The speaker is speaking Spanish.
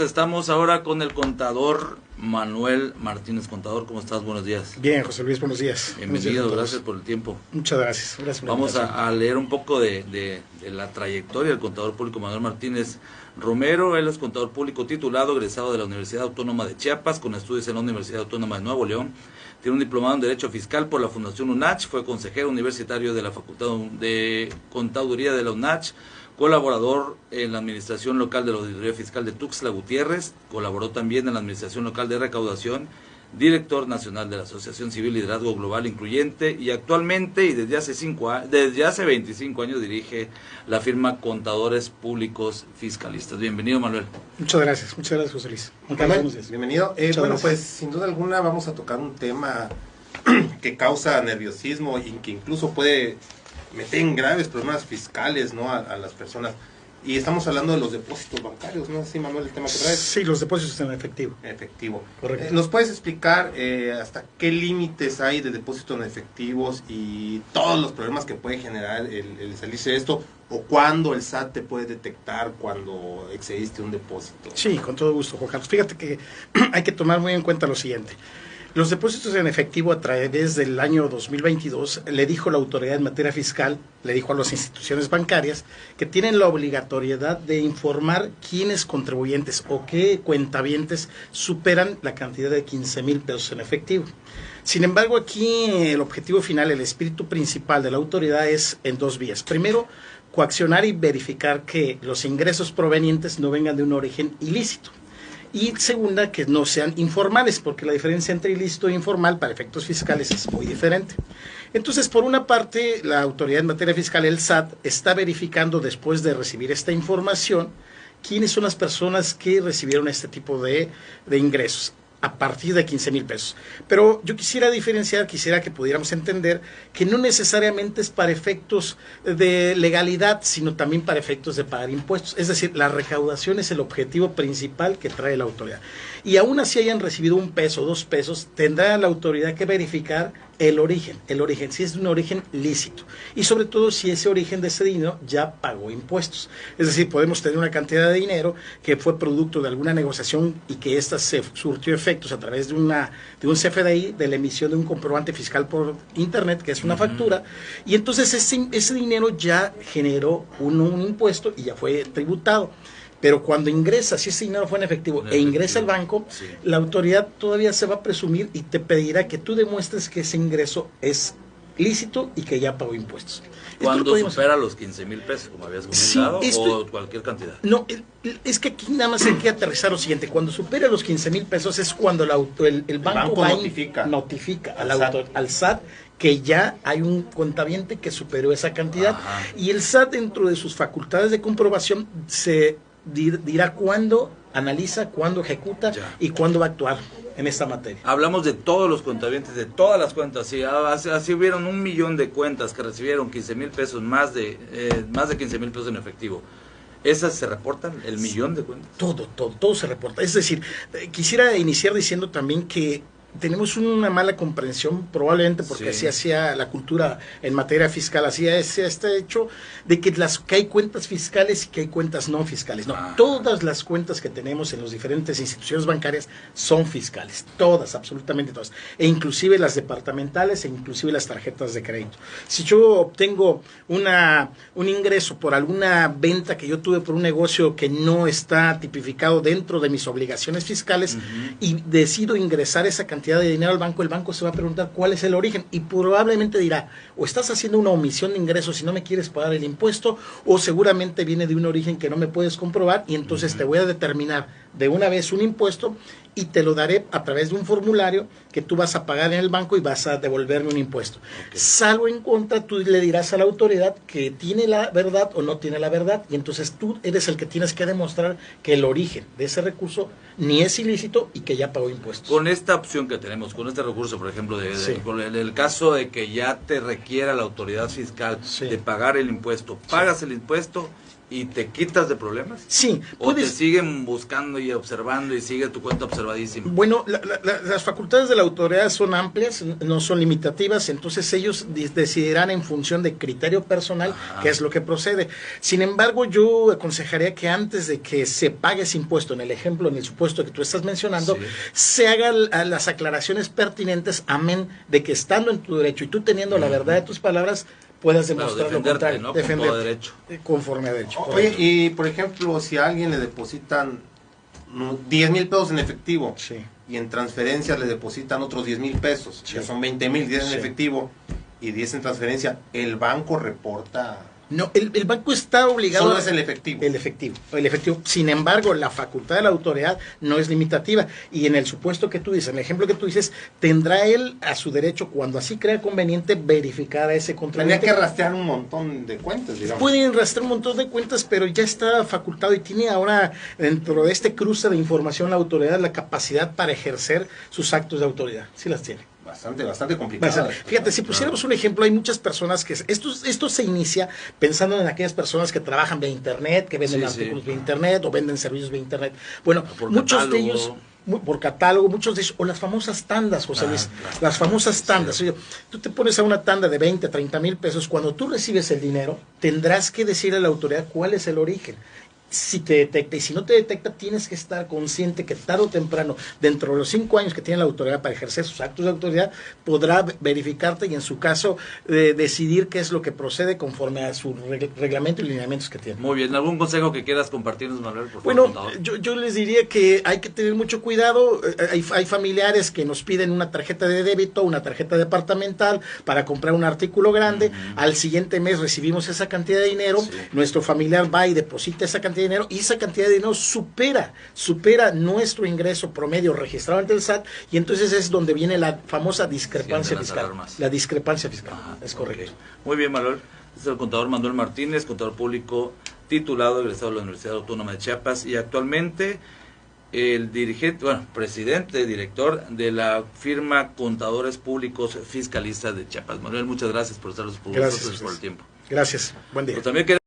Estamos ahora con el contador Manuel Martínez. Contador, ¿cómo estás? Buenos días. Bien, José Luis, buenos días. Bienvenido, gracias por el tiempo. Muchas gracias. Vamos a leer un poco de la trayectoria del contador público Manuel Martínez Romero. Él es contador público titulado, egresado de la Universidad Autónoma de Chiapas, con estudios en la Universidad Autónoma de Nuevo León. Tiene un diplomado en Derecho Fiscal por la Fundación UNACH, fue consejero universitario de la Facultad de Contaduría de la UNACH, colaborador en la Administración Local de la Auditoría Fiscal de Tuxtla Gutiérrez, colaboró también en la Administración Local de Recaudación, director nacional de la Asociación Civil Liderazgo Global Incluyente, y actualmente y desde hace 25 años dirige la firma Contadores Públicos Fiscalistas. Bienvenido, Manuel. Muchas gracias, José Luis. Bienvenido. Bueno, pues sin duda alguna vamos a tocar un tema que causa nerviosismo y que incluso puede meter en graves problemas fiscales, ¿no?, a las personas. Y estamos hablando de los depósitos bancarios, ¿no? Sí, Manuel, el tema que traes. Sí, los depósitos en efectivo. Efectivo. Correcto. ¿Nos puedes explicar hasta qué límites hay de depósitos en efectivos y todos los problemas que puede generar el salirse de esto? ¿O cuándo el SAT te puede detectar cuando excediste un depósito? Sí, con todo gusto, Juan Carlos. Fíjate que hay que tomar muy en cuenta lo siguiente. Los depósitos en efectivo a través del año 2022, le dijo la autoridad en materia fiscal, le dijo a las instituciones bancarias que tienen la obligatoriedad de informar quiénes contribuyentes o qué cuentavientes superan la cantidad de 15,000 pesos en efectivo. Sin embargo, aquí el objetivo final, el espíritu principal de la autoridad es en dos vías. Primero, coaccionar y verificar que los ingresos provenientes no vengan de un origen ilícito. Y segunda, que no sean informales, porque la diferencia entre ilícito e informal para efectos fiscales es muy diferente. Entonces, por una parte, la autoridad en materia fiscal, el SAT, está verificando después de recibir esta información quiénes son las personas que recibieron este tipo de ingresos a partir de 15,000 pesos. Pero yo quisiera diferenciar, quisiera que pudiéramos entender que no necesariamente es para efectos de legalidad, sino también para efectos de pagar impuestos. Es decir, la recaudación es el objetivo principal que trae la autoridad. Y aún así hayan recibido 1 peso, 2 pesos, tendrá la autoridad que verificar el origen, si es de un origen lícito. Y sobre todo si ese origen de ese dinero ya pagó impuestos. Es decir, podemos tener una cantidad de dinero que fue producto de alguna negociación y que ésta se surtió efectos a través de un CFDI, de la emisión de un comprobante fiscal por internet, que es una factura, y entonces ese dinero ya generó un impuesto y ya fue tributado. Pero cuando ingresa, si ese dinero fue en efectivo e ingresa al banco, sí, la autoridad todavía se va a presumir y te pedirá que tú demuestres que ese ingreso es lícito y que ya pagó impuestos. ¿Cuándo supera los 15,000 pesos, como habías comentado, sí, o cualquier cantidad? No, es que aquí nada más hay que aterrizar lo siguiente. Cuando supera los 15,000 pesos es cuando el banco notifica al SAT que ya hay un cuentaviente que superó esa cantidad. Ajá. Y el SAT, dentro de sus facultades de comprobación, se dirá cuándo analiza, cuándo ejecuta y cuándo va a actuar en esta materia. Hablamos de todos los cuentavientes, de todas las cuentas. Si así hubieron 1 millón de cuentas que recibieron 15,000 pesos, más de 15,000 pesos en efectivo, ¿esas se reportan? ¿El millón de cuentas? Todo se reporta. Es decir, quisiera iniciar diciendo también que tenemos una mala comprensión, probablemente porque así hacía la cultura en materia fiscal, así está hecho, de que hay cuentas fiscales y que hay cuentas no fiscales. No, todas las cuentas que tenemos en las diferentes instituciones bancarias son fiscales, todas, absolutamente todas, e inclusive las departamentales e inclusive las tarjetas de crédito. Si yo obtengo un ingreso por alguna venta que yo tuve por un negocio que no está tipificado dentro de mis obligaciones fiscales, y decido ingresar esa cantidad de dinero al banco, el banco se va a preguntar cuál es el origen y probablemente dirá, o estás haciendo una omisión de ingresos y no me quieres pagar el impuesto, o seguramente viene de un origen que no me puedes comprobar y entonces te voy a determinar de una vez un impuesto y te lo daré a través de un formulario que tú vas a pagar en el banco y vas a devolverme un impuesto. Salvo en contra, tú le dirás a la autoridad que tiene la verdad o no tiene la verdad, y entonces tú eres el que tienes que demostrar que el origen de ese recurso ni es ilícito y que ya pagó impuestos. Con esta opción que tenemos, con este recurso, por ejemplo, con el caso de que ya te requiera la autoridad fiscal de pagar el impuesto, pagas el impuesto ¿Y te quitas de problemas? Sí. ¿O te siguen buscando y observando y sigue tu cuenta observadísima? Bueno, las facultades de la autoridad son amplias, no son limitativas, entonces ellos decidirán en función de criterio personal qué es lo que procede. Sin embargo, yo aconsejaría que antes de que se pague ese impuesto, en el supuesto que tú estás mencionando, se hagan las aclaraciones pertinentes, amén de que estando en tu derecho y tú teniendo la verdad de tus palabras, puedas demostrar lo contrario, ¿no? defenderte, con derecho. Conforme a derecho. Oye, y por ejemplo, si a alguien le depositan 10,000 pesos en efectivo y en transferencia le depositan otros 10,000 pesos, que son 20,000, 10 en efectivo y 10 en transferencia, ¿el banco reporta? No, el banco está obligado. Solo es el efectivo. El efectivo. Sin embargo, la facultad de la autoridad no es limitativa. Y en el supuesto que tú dices, en el ejemplo que tú dices, tendrá él a su derecho, cuando así crea conveniente, verificar a ese contribuyente. Tendría que rastrear un montón de cuentas, digamos. Pueden rastrear un montón de cuentas, pero ya está facultado y tiene ahora, dentro de este cruce de información, la autoridad la capacidad para ejercer sus actos de autoridad. Sí las tiene. Bastante complicado. Fíjate, si pusiéramos un ejemplo, hay muchas personas que... Esto se inicia pensando en aquellas personas que trabajan vía Internet, que venden artículos vía Internet o venden servicios vía Internet. Bueno, muchos de ellos... por catálogo, muchos de ellos, o las famosas tandas, José Luis, las famosas tandas. Oye, tú te pones a una tanda de 20, 30 mil pesos, cuando tú recibes el dinero, tendrás que decirle a la autoridad cuál es el origen. Si te detecta, y si no te detecta, tienes que estar consciente que tarde o temprano, dentro de los 5 años que tiene la autoridad para ejercer sus actos de autoridad, podrá verificarte y en su caso decidir qué es lo que procede conforme a su reglamento y lineamientos que tiene. Muy bien, ¿algún consejo que quieras compartirnos, Manuel? Por favor, bueno, contador. yo les diría que hay que tener mucho cuidado. Hay familiares que nos piden una tarjeta de débito, una tarjeta departamental para comprar un artículo grande. Al siguiente mes recibimos esa cantidad de dinero, nuestro familiar va y deposita esa cantidad de dinero y esa cantidad de dinero supera nuestro ingreso promedio registrado ante el SAT, y entonces es donde viene la famosa discrepancia fiscal. La discrepancia fiscal, es correcto. Muy bien, Manuel. Este es el contador Manuel Martínez, contador público titulado, egresado de la Universidad Autónoma de Chiapas y actualmente el presidente, director de la firma Contadores Públicos Fiscalistas de Chiapas. Manuel, muchas gracias por estar con nosotros, por el tiempo. Gracias, buen día. Pero también